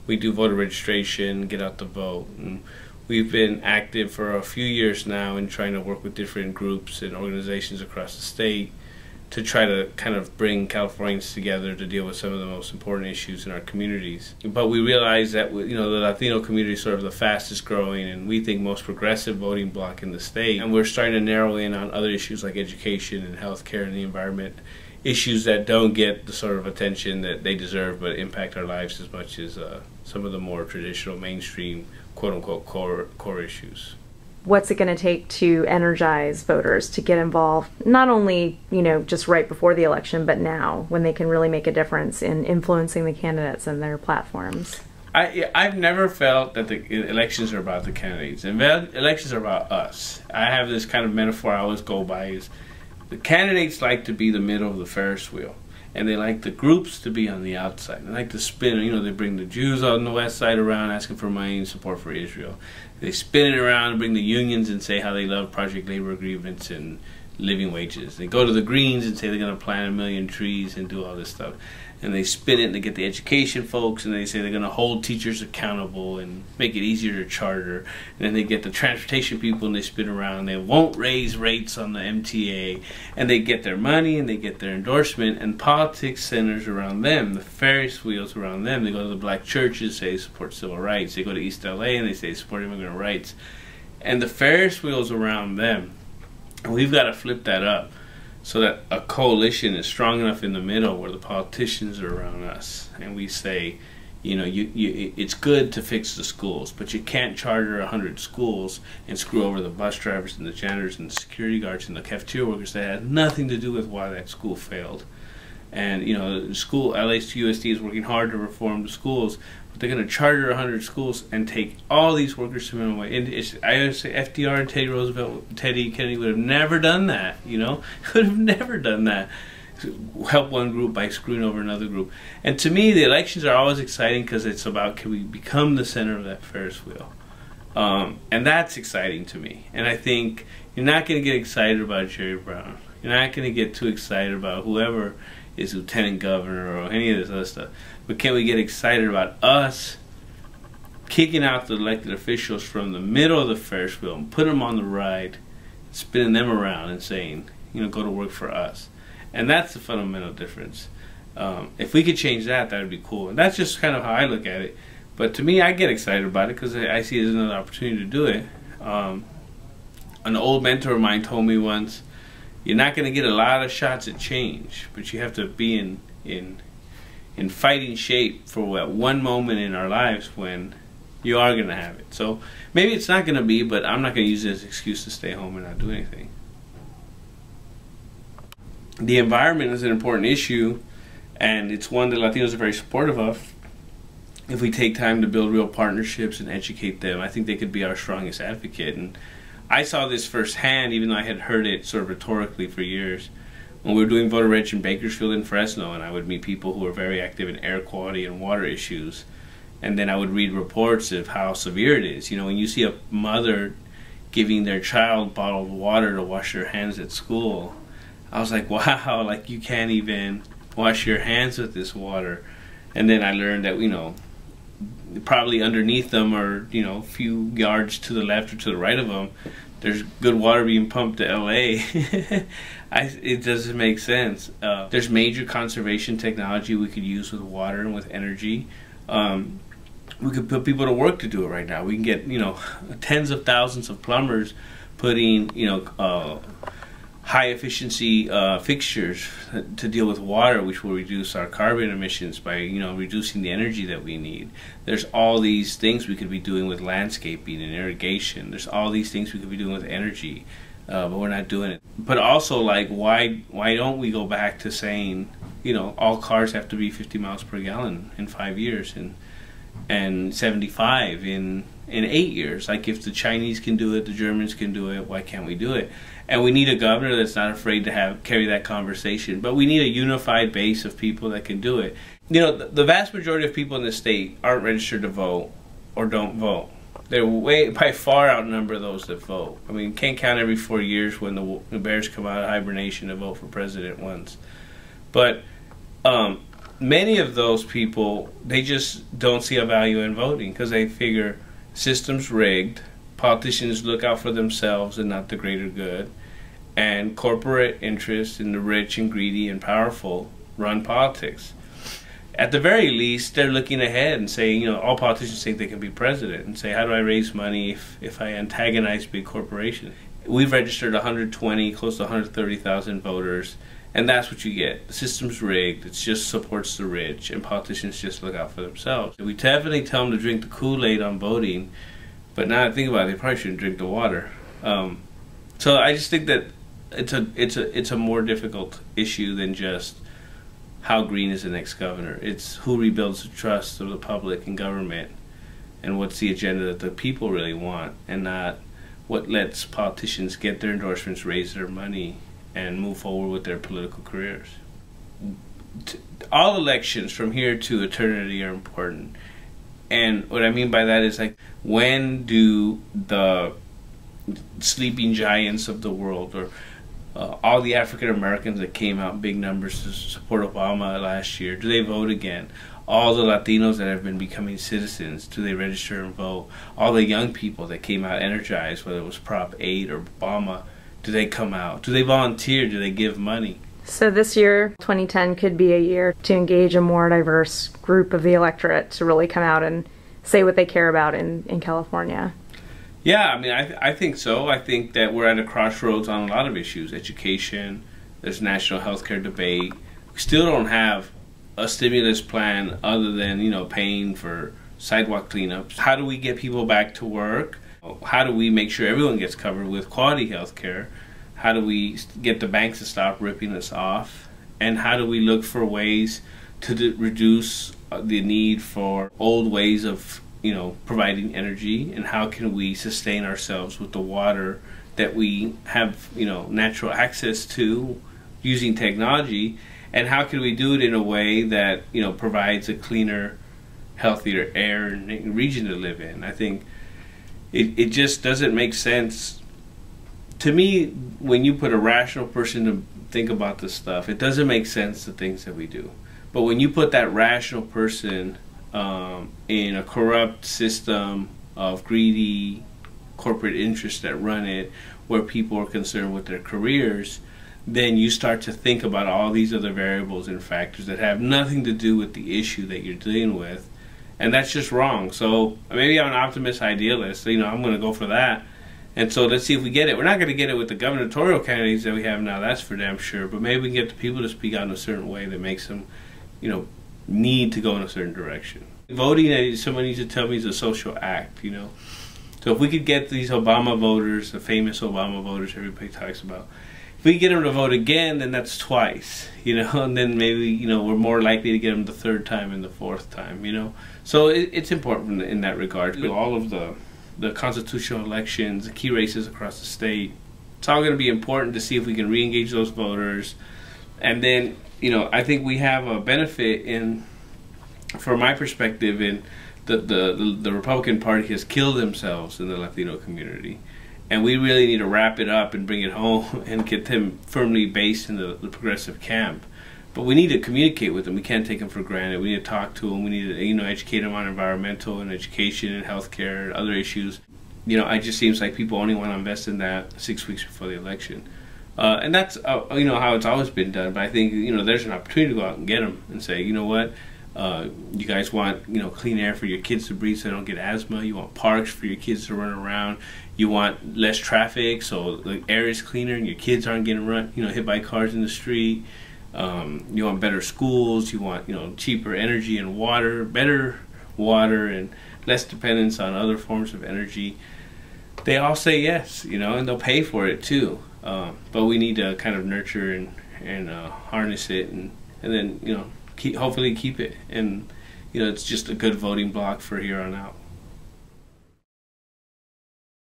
we do voter registration, get out the vote. And we've been active for a few years now in trying to work with different groups and organizations across the state to try to kind of bring Californians together to deal with some of the most important issues in our communities. But we realize that the Latino community is sort of the fastest growing and we think most progressive voting bloc in the state. And we're starting to narrow in on other issues like education and healthcare and the environment, issues that don't get the sort of attention that they deserve but impact our lives as much as some of the more traditional mainstream quote-unquote core issues. What's it going to take to energize voters to get involved, not only, just right before the election, but now when they can really make a difference in influencing the candidates and their platforms? I've never felt that the elections are about the candidates. Elections are about us. I have this kind of metaphor I always go by is the candidates like to be the middle of the Ferris wheel. And they like the groups to be on the outside. They like to spin, they bring the Jews on the west side around asking for money and support for Israel. They spin it around and bring the unions and say how they love project labor agreements and living wages. They go to the Greens and say they're going to plant 1 million trees and do all this stuff. And they spin it and they get the education folks and they say they're going to hold teachers accountable and make it easier to charter. And then they get the transportation people and they spin around and they won't raise rates on the MTA. And they get their money and they get their endorsement, and politics centers around them, the Ferris wheels around them. They go to the black churches, say support civil rights. They go to East LA and they say support immigrant rights. And the Ferris wheels around them. And we've got to flip that up so that a coalition is strong enough in the middle where the politicians are around us. And we say, it's good to fix the schools, but you can't charter 100 schools and screw over the bus drivers and the janitors and the security guards and the cafeteria workers that had nothing to do with why that school failed. And, the school, LAUSD is working hard to reform the schools, but they're going to charter 100 schools and take all these workers to minimum wage. And I always say FDR and Teddy Roosevelt, Teddy Kennedy would have never done that, Could have never done that. Help one group by screwing over another group. And to me, the elections are always exciting because it's about, can we become the center of that Ferris wheel? And that's exciting to me. And I think you're not going to get excited about Jerry Brown. You're not going to get too excited about whoever is lieutenant governor or any of this other stuff. But can we get excited about us kicking out the elected officials from the middle of the Ferris wheel and put them on the ride, spinning them around and saying, go to work for us. And that's the fundamental difference. If we could change that, that would be cool. And that's just kind of how I look at it. But to me, I get excited about it because I see it as another opportunity to do it. An old mentor of mine told me once, you're not going to get a lot of shots at change, but you have to be in fighting shape for that one moment in our lives when you are going to have it. So maybe it's not going to be, but I'm not going to use it as an excuse to stay home and not do anything. The environment is an important issue, and it's one that Latinos are very supportive of. If we take time to build real partnerships and educate them, I think they could be our strongest advocate. And I saw this firsthand, even though I had heard it sort of rhetorically for years, when we were doing voter reg in Bakersfield and Fresno, and I would meet people who were very active in air quality and water issues, and then I would read reports of how severe it is. When you see a mother giving their child bottled water to wash their hands at school, I was like, wow, like you can't even wash your hands with this water. And then I learned that, probably underneath them or, a few yards to the left or to the right of them, there's good water being pumped to LA. It doesn't make sense. There's major conservation technology we could use with water and with energy. We could put people to work to do it right now. We can get, tens of thousands of plumbers putting, high efficiency fixtures to deal with water, which will reduce our carbon emissions by reducing the energy that we need. There's all these things we could be doing with landscaping and irrigation. There's all these things we could be doing with energy, but we're not doing it. But also, like, why don't we go back to saying, all cars have to be 50 miles per gallon in 5 years and 75 in 8 years? Like, if the Chinese can do it, the Germans can do it, why can't we do it? And we need a governor that's not afraid to carry that conversation. But we need a unified base of people that can do it. The vast majority of people in the state aren't registered to vote or don't vote. They're by far outnumber those that vote. I mean, can't count every 4 years when the bears come out of hibernation to vote for president once. But many of those people, they just don't see a value in voting because they figure system's rigged, politicians look out for themselves and not the greater good, and corporate interests in the rich and greedy and powerful run politics. At the very least, they're looking ahead and saying, you know, all politicians think they can be president, and say, how do I raise money if I antagonize big corporations? We've registered 120, close to 130,000 voters, and that's what you get. The system's rigged, it just supports the rich, and politicians just look out for themselves. We definitely tell them to drink the Kool-Aid on voting, but now I think about it, they probably shouldn't drink the water. So I just think that it's a more difficult issue than just how green is the next governor. It's who rebuilds the trust of the public and government, and what's the agenda that the people really want, and not what lets politicians get their endorsements, raise their money, and move forward with their political careers. All elections from here to eternity are important. And what I mean by that is, like, when do the sleeping giants of the world, or all the African Americans that came out in big numbers to support Obama last year, do they vote again? All the Latinos that have been becoming citizens, do they register and vote? All the young people that came out energized, whether it was Prop 8 or Obama, do they come out? Do they volunteer? Do they give money? So this year, 2010, could be a year to engage a more diverse group of the electorate to really come out and say what they care about in California. Yeah, I mean, I think so. I think that we're at a crossroads on a lot of issues. Education, there's national health care debate. We still don't have a stimulus plan other than, you know, paying for sidewalk cleanups. How do we get people back to work? How do we make sure everyone gets covered with quality health care? How do we get the banks to stop ripping us off? And how do we look for ways to reduce the need for old ways of, you know, providing energy? And how can we sustain ourselves with the water that we have, you know, natural access to using technology? And how can we do it in a way that, you know, provides a cleaner, healthier air and region to live in? I think it just doesn't make sense to me when you put a rational person to think about this stuff. It doesn't make sense, the things that we do. But when you put that rational person in a corrupt system of greedy corporate interests that run it, where people are concerned with their careers, then you start to think about all these other variables and factors that have nothing to do with the issue that you're dealing with. And that's just wrong. So maybe I'm an optimist idealist, so, you know, I'm going to go for that. And so let's see if we get it. We're not going to get it with the gubernatorial candidates that we have now, that's for damn sure. But maybe we can get the people to speak out in a certain way that makes them, you know, need to go in a certain direction. Voting, someone needs to tell me, is a social act, you know. So if we could get these Obama voters, the famous Obama voters everybody talks about, if we get them to vote again, then that's twice, you know, and then maybe, you know, we're more likely to get them the third time and the fourth time, you know. So it's important in that regard. All of the constitutional elections, the key races across the state, it's all going to be important to see if we can re-engage those voters. And then, you know, I think we have a benefit in, from my perspective, in the Republican Party has killed themselves in the Latino community. And we really need to wrap it up and bring it home and get them firmly based in the progressive camp. But we need to communicate with them. We can't take them for granted. We need to talk to them. We need to, you know, educate them on environmental and education and healthcare and other issues. You know, it just seems like people only want to invest in that 6 weeks before the election. And that's, you know, how it's always been done. But I think, you know, there's an opportunity to go out and get them and say, you know what, you guys want, you know, clean air for your kids to breathe so they don't get asthma. You want parks for your kids to run around. You want less traffic so the air is cleaner and your kids aren't getting hit by cars in the street. You want better schools. You want, you know, cheaper energy and water, better water, and less dependence on other forms of energy. They all say yes, you know, and they'll pay for it too. But we need to kind of nurture and harness it, and then, you know, hopefully keep it. And, you know, it's just a good voting block for here on out.